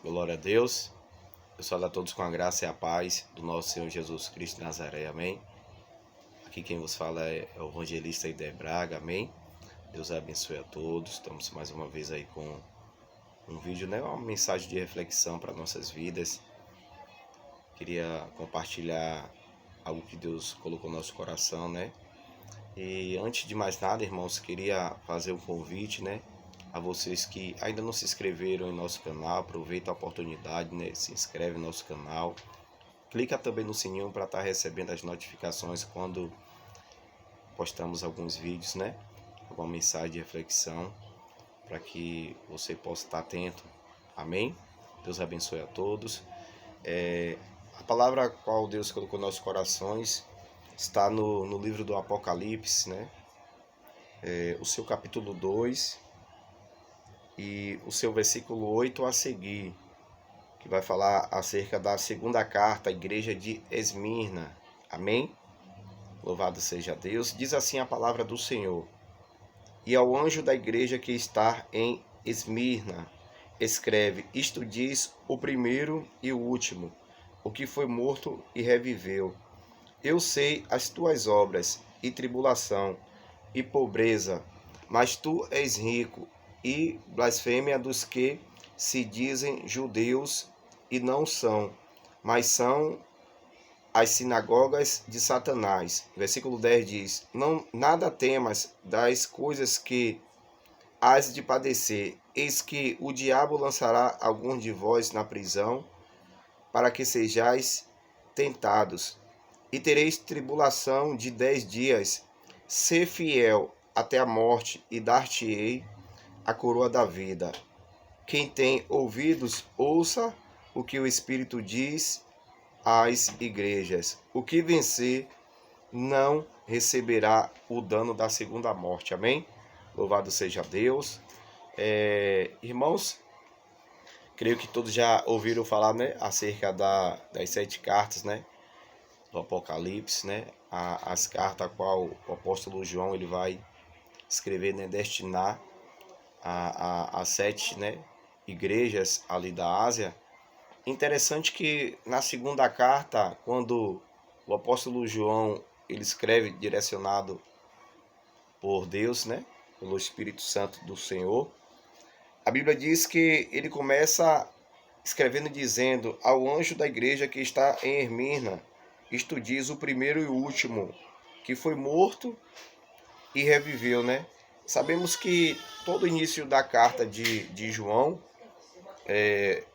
Glória a Deus. Eu saúdo a todos com a graça e a paz do nosso Senhor Jesus Cristo de Nazaré, amém. Aqui quem vos fala é o evangelista Ider Braga, amém. Deus abençoe a todos. Estamos mais uma vez aí com um vídeo, né? Uma mensagem de reflexão para nossas vidas. Queria compartilhar algo que Deus colocou no nosso coração, né? E antes de mais nada, irmãos, queria fazer um convite, né? A vocês que ainda não se inscreveram em nosso canal, aproveita a oportunidade, né? Se inscreve no nosso canal. Clica também no sininho para estar recebendo as notificações quando postamos alguns vídeos, né? Alguma mensagem de reflexão, para que você possa estar atento. Amém? Deus abençoe a todos. A palavra a qual Deus colocou nos nossos corações está no livro do Apocalipse, né? O seu capítulo 2 e o seu versículo 8 a seguir, que vai falar acerca da segunda carta à igreja de Esmirna. Amém? Louvado seja Deus. Diz assim a palavra do Senhor: E ao anjo da igreja que está em Esmirna, escreve: Isto diz o primeiro e o último, o que foi morto e reviveu. Eu sei as tuas obras, e tribulação, e pobreza, mas tu és rico, e blasfêmia dos que se dizem judeus e não são, mas são as sinagogas de Satanás. Versículo 10 diz: Não, nada temas das coisas que hás de padecer. Eis que o diabo lançará alguns de vós na prisão, para que sejais tentados, e tereis tribulação de 10 dias. Sê fiel até a morte, e dar-te-ei a coroa da vida. Quem tem ouvidos, ouça o que o Espírito diz às igrejas. O que vencer não receberá o dano da segunda morte. Amém? Louvado seja Deus. Irmãos, creio que todos já ouviram falar, né, acerca das 7 cartas, né, do Apocalipse, né, as cartas a qual o apóstolo João ele vai escrever, né, destinar a 7, né, igrejas ali da Ásia. Interessante que na segunda carta, quando o apóstolo João ele escreve direcionado por Deus, né, pelo Espírito Santo do Senhor, a Bíblia diz que ele começa escrevendo dizendo: ao anjo da igreja que está em Esmirna, isto diz o primeiro e o último, que foi morto e reviveu, né? Sabemos que todo o início da carta de João,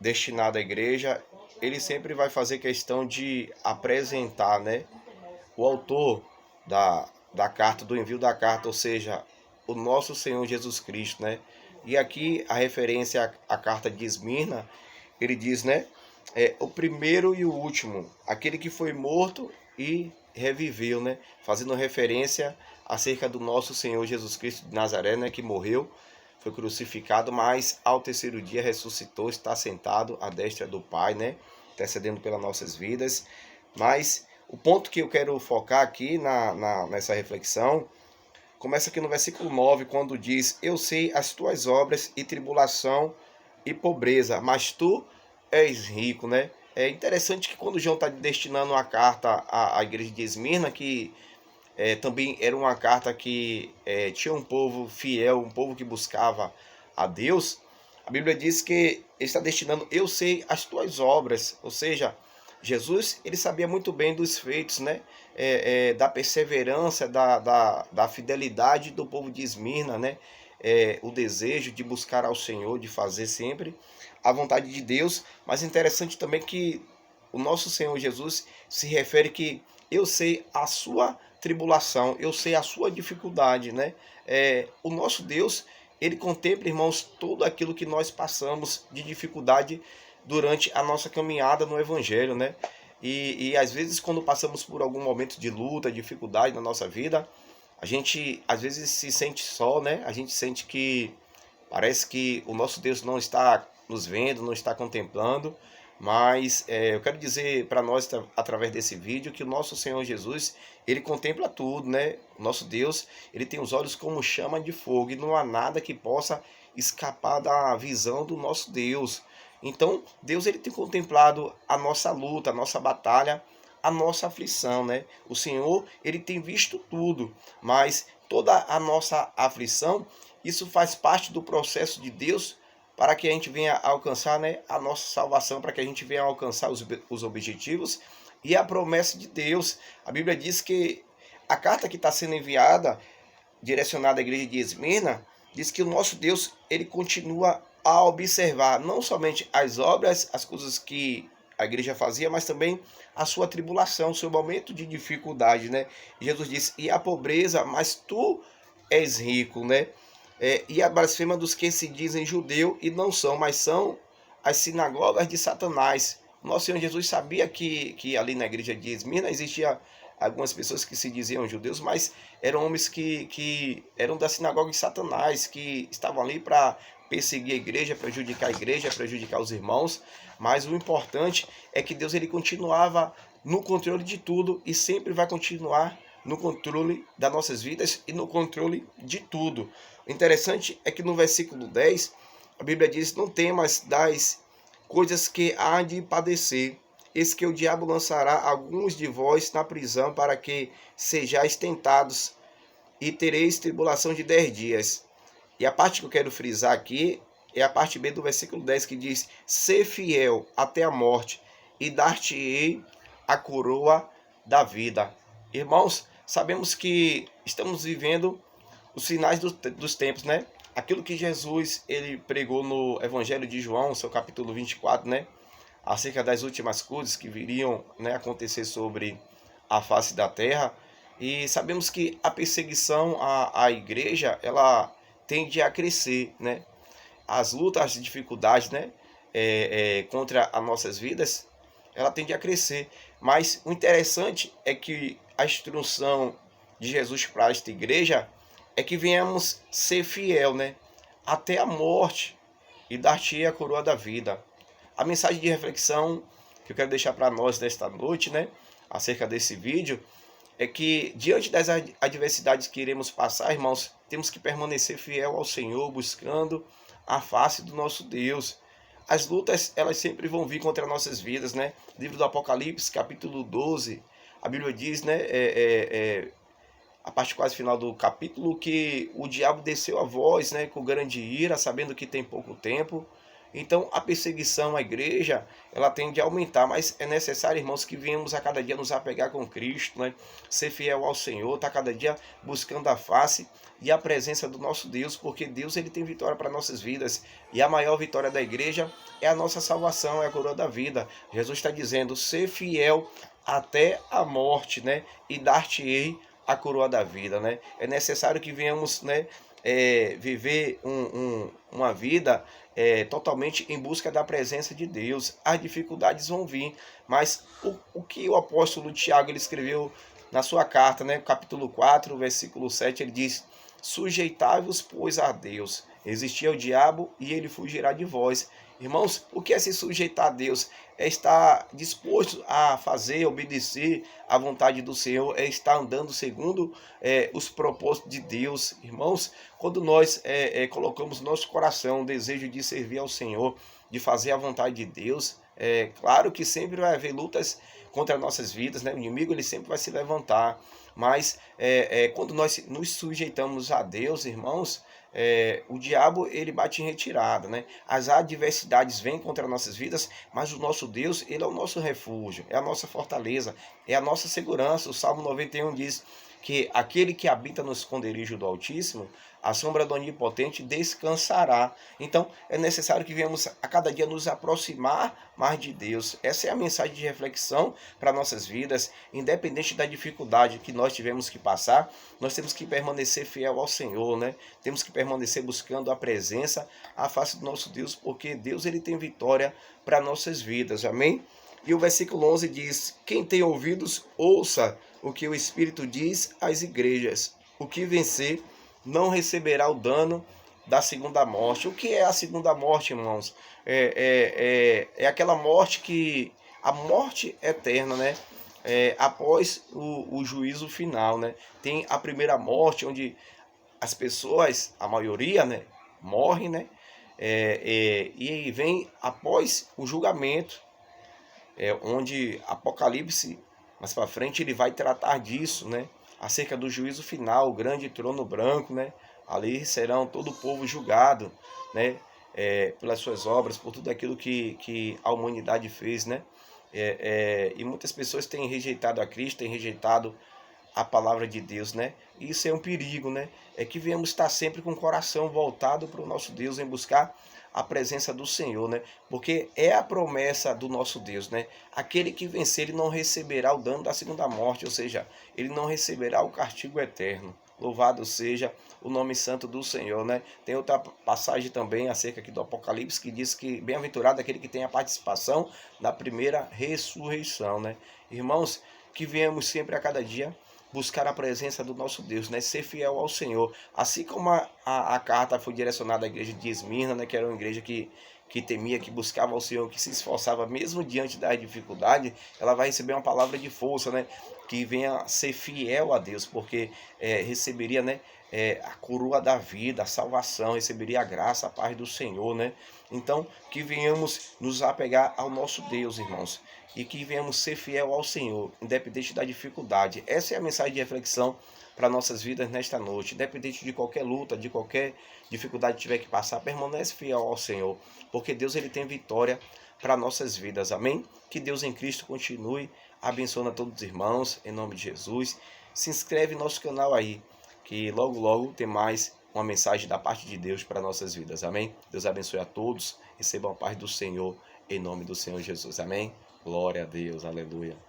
destinada à igreja, ele sempre vai fazer questão de apresentar, né, o autor da carta, do envio da carta, ou seja, o nosso Senhor Jesus Cristo, né? E aqui a referência à carta de Esmirna, ele diz, né, o primeiro e o último, aquele que foi morto e reviveu, né? Fazendo referência acerca do nosso Senhor Jesus Cristo de Nazaré, né, que morreu, foi crucificado, mas ao terceiro dia ressuscitou, está sentado à destra do Pai, né, intercedendo pelas nossas vidas. Mas o ponto que eu quero focar aqui nessa reflexão começa aqui no versículo 9, quando diz: Eu sei as tuas obras e tribulação e pobreza, mas tu és rico, né? É interessante que quando João está destinando uma carta à igreja de Esmirna, que também era uma carta que tinha um povo fiel, um povo que buscava a Deus, a Bíblia diz que ele está destinando: eu sei as tuas obras, ou seja, Jesus ele sabia muito bem dos feitos, né? Da perseverança, da fidelidade do povo de Esmirna, né? O desejo de buscar ao Senhor, de fazer sempre a vontade de Deus. Mas interessante também que o nosso Senhor Jesus se refere que eu sei a sua tribulação, eu sei a sua dificuldade, né? O nosso Deus, ele contempla, irmãos, tudo aquilo que nós passamos de dificuldade durante a nossa caminhada no Evangelho, né? E às vezes quando passamos por algum momento de luta, dificuldade na nossa vida, a gente às vezes se sente só, né? A gente sente que parece que o nosso Deus não está nos vendo, não está contemplando, mas eu quero dizer para nós, através desse vídeo, que o nosso Senhor Jesus, ele contempla tudo, né? O nosso Deus, ele tem os olhos como chama de fogo, e não há nada que possa escapar da visão do nosso Deus. Então, Deus ele tem contemplado a nossa luta, a nossa batalha, a nossa aflição, né? O Senhor, ele tem visto tudo, mas toda a nossa aflição, isso faz parte do processo de Deus para que a gente venha alcançar, né, a nossa salvação, para que a gente venha alcançar os objetivos e a promessa de Deus. A Bíblia diz que a carta que está sendo enviada, direcionada à igreja de Esmirna, diz que o nosso Deus, ele continua a observar não somente as obras, as coisas que a igreja fazia, mas também a sua tribulação, o seu momento de dificuldade, né? Jesus disse, e a pobreza, mas tu és rico, né? E a blasfêmia dos que se dizem judeu e não são, mas são as sinagogas de Satanás. Nosso Senhor Jesus sabia que ali na igreja de Esmirna existia algumas pessoas que se diziam judeus, mas eram homens que eram da sinagoga de Satanás, que estavam ali para perseguir a igreja, prejudicar os irmãos. Mas o importante é que Deus ele continuava no controle de tudo e sempre vai continuar no controle das nossas vidas e no controle de tudo. O interessante é que no versículo 10, a Bíblia diz, não temas das coisas que há de padecer. Eis que o diabo lançará alguns de vós na prisão para que sejais tentados e tereis tribulação de 10 dias. E a parte que eu quero frisar aqui é a parte B do versículo 10 que diz, ser fiel até a morte e dar-te-ei a coroa da vida. Irmãos, sabemos que estamos vivendo os finais dos tempos, né? Aquilo que Jesus ele pregou no Evangelho de João, seu capítulo 24, né? Acerca das últimas coisas que viriam, né, acontecer sobre a face da terra. E sabemos que a perseguição à igreja, ela tende a crescer, né? As lutas, as dificuldades, né, contra as nossas vidas, ela tende a crescer. Mas o interessante é que a instrução de Jesus para esta igreja é que venhamos ser fiel, né, até a morte e dar-te a coroa da vida. A mensagem de reflexão que eu quero deixar para nós nesta noite, né, acerca desse vídeo, é que diante das adversidades que iremos passar, irmãos, temos que permanecer fiel ao Senhor, buscando a face do nosso Deus. As lutas, elas sempre vão vir contra nossas vidas, né? Livro do Apocalipse, capítulo 12, a Bíblia diz, né, a parte quase final do capítulo, que o diabo desceu a voz, né, com grande ira, sabendo que tem pouco tempo. Então, a perseguição à igreja, ela tende a aumentar, mas é necessário, irmãos, que venhamos a cada dia nos apegar com Cristo, né? Ser fiel ao Senhor, estar cada dia buscando a face e a presença do nosso Deus, porque Deus ele tem vitória para nossas vidas, e a maior vitória da igreja é a nossa salvação, é a coroa da vida. Jesus está dizendo, ser fiel até a morte, né? E dar-te-ei a coroa da vida, né? É necessário que venhamos, né, viver uma vida totalmente em busca da presença de Deus. As dificuldades vão vir, mas o que o apóstolo Tiago ele escreveu na sua carta, né, capítulo 4, versículo 7, ele diz, sujeitai-vos, pois, a Deus, resistir ao diabo e ele fugirá de vós. Irmãos, o que é se sujeitar a Deus? É estar disposto a fazer, obedecer à vontade do Senhor, é estar andando segundo os propósitos de Deus. Irmãos, quando nós colocamos no nosso coração o desejo de servir ao Senhor, de fazer a vontade de Deus, claro que sempre vai haver lutas contra nossas vidas, né? O inimigo ele sempre vai se levantar, mas quando nós nos sujeitamos a Deus, irmãos, o diabo ele bate em retirada, né? As adversidades vêm contra nossas vidas, mas o nosso Deus ele é o nosso refúgio, é a nossa fortaleza, é a nossa segurança. O Salmo 91 diz que aquele que habita no esconderijo do Altíssimo, a sombra do Onipotente descansará. Então é necessário que venhamos a cada dia nos aproximar mais de Deus. Essa é a mensagem de reflexão para nossas vidas. Independente da dificuldade que nós tivemos que passar, nós temos que permanecer fiel ao Senhor, né? Temos que permanecer buscando a presença, a face do nosso Deus, porque Deus ele tem vitória para nossas vidas. Amém? E o versículo 11 diz, quem tem ouvidos, ouça o que o Espírito diz às igrejas. O que vencer não receberá o dano da segunda morte. O que é a segunda morte, irmãos? É aquela morte que... a morte eterna, né? Após o juízo final, né? Tem a primeira morte, onde as pessoas, a maioria, né, morrem, né? E vem após o julgamento, onde Apocalipse, mais para frente, ele vai tratar disso, né? Acerca do juízo final, o grande trono branco, né? Ali serão todo o povo julgado, né? Pelas suas obras, por tudo aquilo que a humanidade fez, né? E muitas pessoas têm rejeitado a Cristo, têm rejeitado a palavra de Deus, né? E isso é um perigo, né? É que venhamos estar sempre com o coração voltado para o nosso Deus, em buscar a presença do Senhor, né? Porque é a promessa do nosso Deus, né? Aquele que vencer, ele não receberá o dano da segunda morte, ou seja, ele não receberá o castigo eterno. Louvado seja o nome santo do Senhor, né? Tem outra passagem também acerca aqui do Apocalipse que diz que bem-aventurado aquele que tem a participação na primeira ressurreição, né? Irmãos, que venhamos sempre a cada dia buscar a presença do nosso Deus, né? Ser fiel ao Senhor. Assim como a carta foi direcionada à igreja de Esmirna, né? Que era uma igreja que temia, que buscava ao Senhor, que se esforçava mesmo diante da dificuldade, ela vai receber uma palavra de força, né? Que venha ser fiel a Deus, porque receberia, né? A coroa da vida, a salvação, receberia a graça, a paz do Senhor, né? Então, que venhamos nos apegar ao nosso Deus, irmãos, e que venhamos ser fiel ao Senhor, independente da dificuldade. Essa é a mensagem de reflexão para nossas vidas nesta noite. Independente de qualquer luta, de qualquer dificuldade que tiver que passar, permanece fiel ao Senhor, porque Deus ele tem vitória para nossas vidas. Amém? Que Deus em Cristo continue abençoando a todos os irmãos, em nome de Jesus. Se inscreve no nosso canal aí, que logo logo tem mais uma mensagem da parte de Deus para nossas vidas. Amém? Deus abençoe a todos. Recebam a paz do Senhor, em nome do Senhor Jesus. Amém? Glória a Deus, aleluia.